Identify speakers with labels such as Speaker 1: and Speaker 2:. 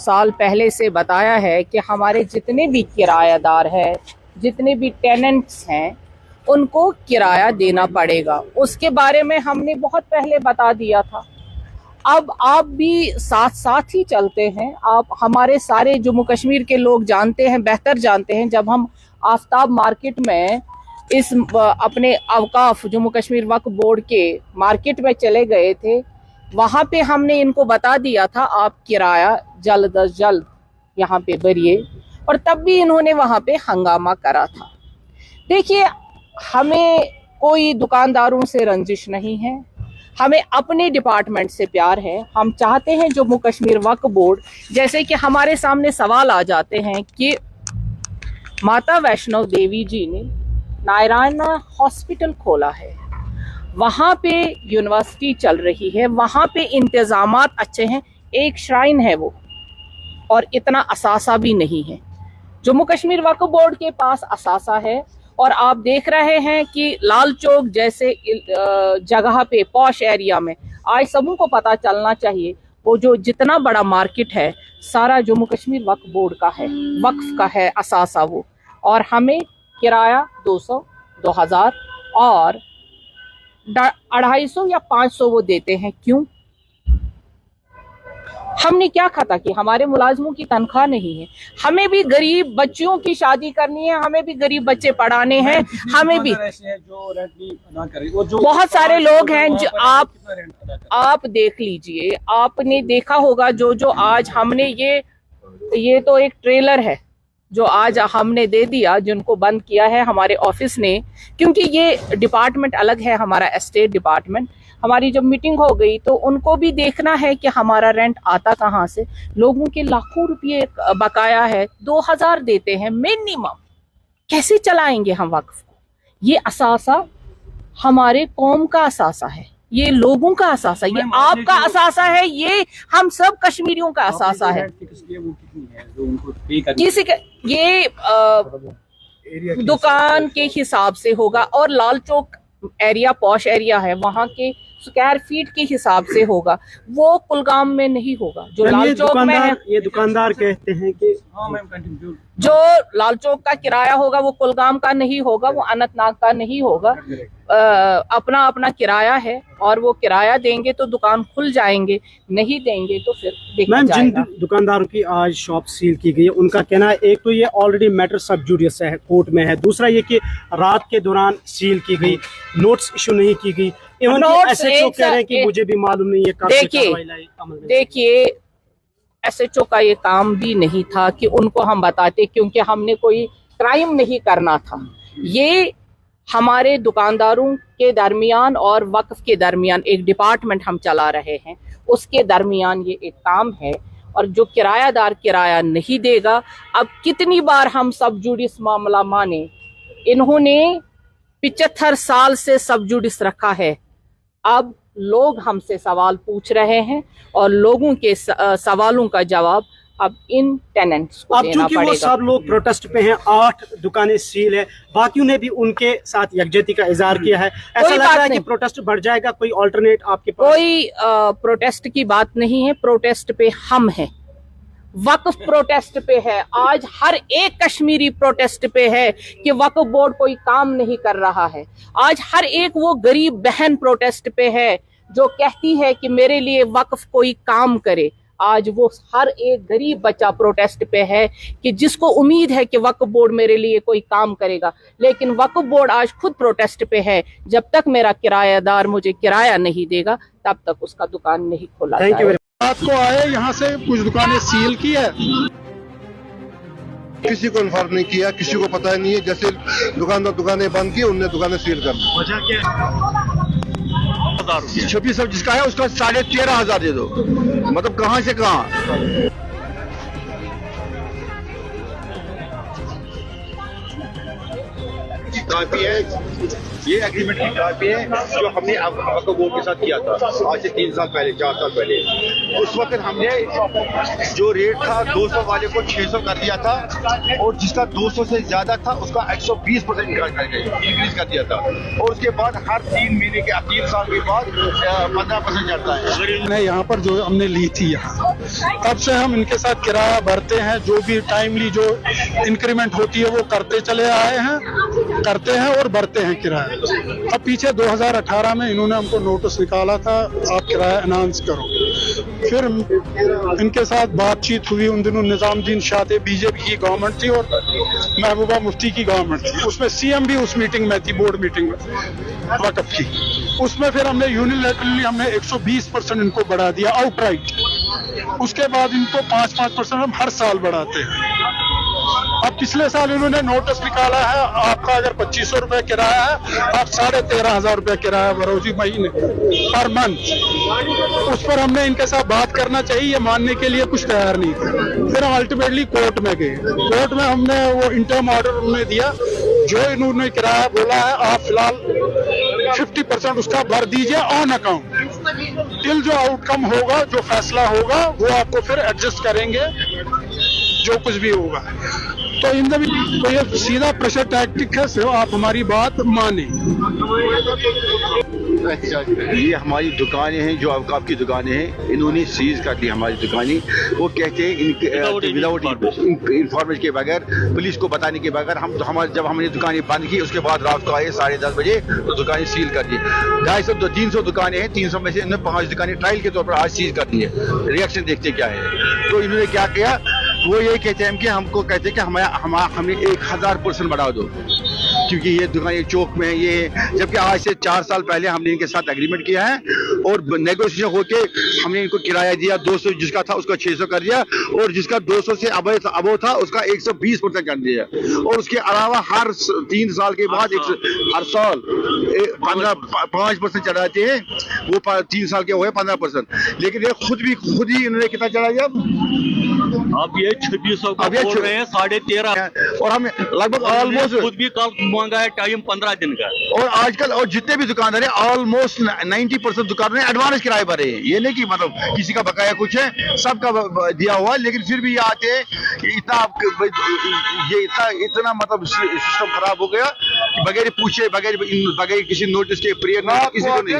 Speaker 1: साल पहले से बताया है कि हमारे जितने भी किरायादार हैं, जितने भी टेनेंट्स हैं, उनको किराया देना पड़ेगा। उसके बारे में हमने बहुत पहले बता दिया था। अब आप भी साथ साथ ही चलते हैं। आप हमारे सारे जम्मू कश्मीर के लोग जानते हैं, बेहतर जानते हैं। जब हम आफ्ताब मार्केट में इस अपने अवकाफ जम्मू कश्मीर वक्फ बोर्ड के मार्केट में चले गए थे, वहाँ पे हमने इनको बता दिया था आप किराया जल्द अज जल्द यहाँ पे भरिए, और तब भी इन्होंने वहाँ पे हंगामा करा था। देखिए, हमें कोई दुकानदारों से रंजिश नहीं है, हमें अपने डिपार्टमेंट से प्यार है। हम चाहते हैं जम्मू कश्मीर वक्फ बोर्ड, जैसे कि हमारे सामने सवाल आ जाते हैं कि माता वैष्णो देवी जी ने नारायणा हॉस्पिटल खोला है, वहाँ पे यूनिवर्सिटी चल रही है, वहाँ पे इंतजामात अच्छे हैं, एक श्राइन है वो, और इतना असासा भी नहीं है। जम्मू कश्मीर वक्फ बोर्ड के पास असासा है, और आप देख रहे हैं कि लाल चौक जैसे जगह पे पॉश एरिया में आज सबों को पता चलना चाहिए, वो जो जितना बड़ा मार्केट है सारा जम्मू कश्मीर वक्फ बोर्ड का है, वक्फ का है असासा वो। और हमें किराया 200, 2000 और 250 या 500 वो देते हैं। क्यों? हमने क्या खाता कि हमारे मुलाजमों की तनख्वाह नहीं है? हमें भी गरीब बच्चियों की शादी करनी है, हमें भी गरीब बच्चे पढ़ाने हैं, हमें भी बहुत सारे लोग हैं जो आप देख लीजिए, आपने देखा होगा जो आज हमने ये तो एक ट्रेलर है जो आज हमने दे दिया, जिनको बंद किया है हमारे ऑफिस ने, क्योंकि ये डिपार्टमेंट अलग है, हमारा एस्टेट डिपार्टमेंट। हमारी जब मीटिंग हो गई तो उनको भी देखना है कि हमारा रेंट आता कहाँ से। लोगों के लाखों रुपये बकाया है, 2000 देते हैं मिनिमम। कैसे चलाएंगे हम वक्फ को? ये असासा हमारे कौम का असासा है, ये लोगों का असासा, ये आपका असासा है, ये हम सब कश्मीरियों का असासा है। किसी के ये दुकान के हिसाब से होगा, और Lal Chowk area posh area है, वहाँ के स्क्वायर फीट के हिसाब से होगा, वो कुलगाम में नहीं होगा। जो लाल चौक में है,
Speaker 2: ये दुकानदार कहते हैं कि
Speaker 1: जो लाल चौक का किराया होगा वो कुलगाम का नहीं होगा, वो अनंतनाग का नहीं होगा। अपना अपना किराया है, और वो किराया देंगे तो दुकान खुल जाएंगे, नहीं देंगे तो फिर देखा जाएगा।
Speaker 2: जिन दुकानदारों की आज शॉप सील की गई है, उनका कहना है एक तो ये ऑलरेडी मैटर सब जुडिस है, कोर्ट में है, दूसरा ये कि रात के दौरान सील की गई, नोट्स इशू नहीं की गई। एसएचओ कह रहे हैं कि मुझे भी मालूम नहीं है।
Speaker 1: देखिए, एसएचओ का ये काम भी नहीं था कि उनको हम बताते, क्योंकि हमने कोई क्राइम नहीं करना था। ये हमारे दुकानदारों के दरमियान और वक्फ के दरमियान एक डिपार्टमेंट हम चला रहे हैं, उसके दरमियान ये एक काम है। और जो किरायादार किराया नहीं देगा, अब कितनी बार हम सब जुडिस मामला माने, इन्होंने 75 साल से सब जुडिस रखा है। अब लोग हमसे सवाल पूछ रहे हैं, और लोगों के सवालों का जवाब अब इन टेनेंट्स को देना पड़ेगा।
Speaker 2: वो सब लोग प्रोटेस्ट पे हैं, 8 दुकानें सील है, बाकियों ने भी उनके साथ यकजहती का इजहार किया है। ऐसा लग रहा है कि प्रोटेस्ट बढ़ जाएगा। कोई अल्टरनेट आपके पास?
Speaker 1: कोई प्रोटेस्ट की बात नहीं है। प्रोटेस्ट पे हम हैं, वक्फ प्रोटेस्ट पे है। आज हर एक कश्मीरी प्रोटेस्ट पे है कि वक्फ बोर्ड कोई काम नहीं कर रहा है। आज हर एक वो गरीब बहन प्रोटेस्ट पे है जो कहती है कि मेरे लिए वक्फ कोई काम करे। आज वो हर एक गरीब बच्चा प्रोटेस्ट पे है कि जिसको उम्मीद है कि वक्फ बोर्ड मेरे लिए कोई काम करेगा, लेकिन वक्फ बोर्ड आज खुद प्रोटेस्ट पे है। जब तक मेरा किरायादार मुझे किराया नहीं देगा, तब तक उसका दुकान नहीं खोला जाएगा।
Speaker 3: रात को आए, यहाँ से कुछ दुकानें सील की है,
Speaker 4: किसी को इन्फॉर्म नहीं किया, किसी को पता ही नहीं है। जैसे दुकानें बंद की, उनने दुकानें सील कर दी।
Speaker 3: वजह क्या है?
Speaker 4: 26 जिसका है उसका 13,500 दे दो। मतलब कहाँ से कहाँ? काफी है। ये एग्रीमेंट की कॉपी है जो हमने आपको वो के साथ किया था आज से 3 साल पहले 4 साल पहले। उस वक्त हमने जो रेट था 200 वाले को 600 कर दिया था और जिसका 200 से ज्यादा था उसका 120% इंक्रीज कर दिया था और उसके बाद हर 3 महीने के 3 साल के बाद 15% चढ़ता है।
Speaker 3: यहाँ पर जो हमने ली थी यहाँ, तब से हम इनके साथ किराया भरते हैं, जो भी टाइमली जो इंक्रीमेंट होती है वो करते चले आए हैं, करते हैं और भरते हैं किराया। अब पीछे 2018 में इन्होंने हमको नोटिस निकाला था आप किराया अनाउंस करो, फिर इनके साथ बातचीत हुई। उन दिनों निजामुद्दीन शाह थे, बीजेपी की गवर्नमेंट थी और महबूबा मुफ्ती की गवर्नमेंट थी, उसमें सीएम भी उस मीटिंग में थी, बोर्ड मीटिंग में वक्फ की। उसमें फिर हमने यूनिलैटरली हमने 120% इनको बढ़ा दिया आउटराइट। उसके बाद इनको 5-5% हम हर साल बढ़ाते हैं। अब पिछले साल इन्होंने नोटिस निकाला है आपका अगर 2500 रुपए किराया है आप 13,500 रुपए किराया भरो जी महीने पर मंथ। उस पर हमने इनके साथ बात करना चाहिए, ये मानने के लिए कुछ तैयार नहीं थे। फिर हम अल्टीमेटली कोर्ट में गए, कोर्ट में हमने वो इंटर्म ऑर्डर उन्होंने दिया, जो इन्होंने किराया बोला है आप फिलहाल 50% उसका भर दीजिए ऑन अकाउंट, टिल जो आउटकम होगा, जो फैसला होगा वो आपको फिर एडजस्ट करेंगे जो कुछ भी होगा। तो इन तो ये सीधा प्रेशर टैक्टिक है, सिर्फ आप हमारी बात माने।
Speaker 4: ये हमारी दुकानें हैं जो आपकी दुकानें हैं, इन्होंने सीज कर दी हमारी दुकानें। वो कहते हैं विदाउट इंफॉर्मेशन के बगैर, पुलिस को बताने के बगैर जब हमने दुकानें बंद की उसके बाद रात को आए 10:30 बजे तो दुकानें सील कर दी। 250-300 दुकानें हैं, 300 में से इन्होंने 5 दुकानें ट्रायल के तौर पर आज सीज कर दी है। रिएक्शन देखते क्या है। तो इन्होंने क्या किया, वो यही कहते हैं कि हमको कहते हैं कि हमें 1000% बढ़ा दो क्योंकि ये दुकान चौक में है ये, जबकि आज से 4 साल पहले हमने इनके साथ एग्रीमेंट किया है और नेगोशिएशन होके हमने इनको किराया दिया 200 जिसका था उसका 600 कर दिया और जिसका 200 से अबो था उसका 120% कर दिया और उसके अलावा हर 3 साल के बाद हर साल 5% चढ़ाते हैं, वो 3 साल के हुए 15%। लेकिन ये खुद ही इन्होंने कितना चढ़ा दिया,
Speaker 5: अब ये 2600 का बोल रहे हैं 13.5
Speaker 4: और हम लगभग ऑलमोस्ट
Speaker 5: खुद भी कल मांगा है टाइम 15 दिन का।
Speaker 4: और आजकल और जितने भी दुकानदार हैं ऑलमोस्ट 90% दुकानदार ने एडवांस किराए भरे हैं। ये नहीं कि मतलब किसी का बकाया कुछ है, सबका दिया हुआ है, लेकिन फिर भी ये आते हैं इतना मतलब सिस्टम खराब हो गया कि बगैर पूछे बगैर किसी नोटिस के प्रिय किसी को नहीं